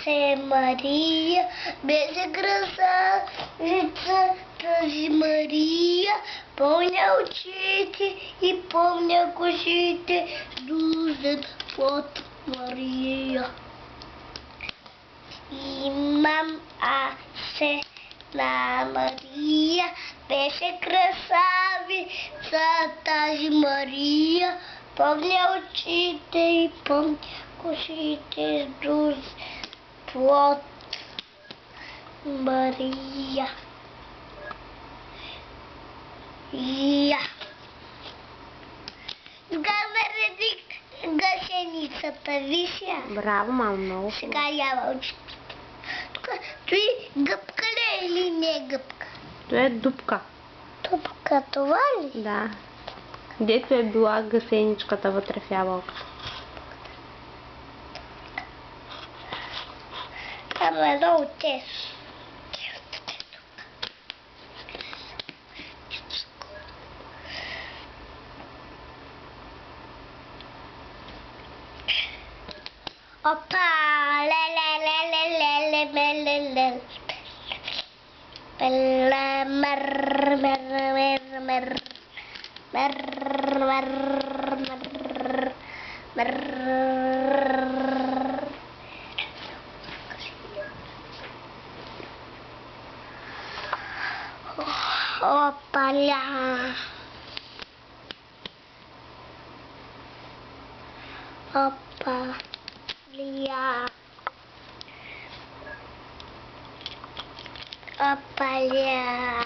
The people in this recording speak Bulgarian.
Се Мария, беше красавица тази Мария, помня очите и помня косите, дузен от Мария. Имам се на Мария, беше красавица тази Мария, помня очите и помня косите, дузен от Мария. Сега наредих гъшеницата, виж я. Браво, мамо, много. Сега я мълчи. Тук стои гъбка ли или не гъбка? Това е дупка. Дупка, това ли? Да. Дето е била гъсеничката вътре в ябълката. Ама е много тесно. Опа, ле-ле-ле-ле-ле-ле-ле-ле-ле. Опаля. Опаля. Опаля.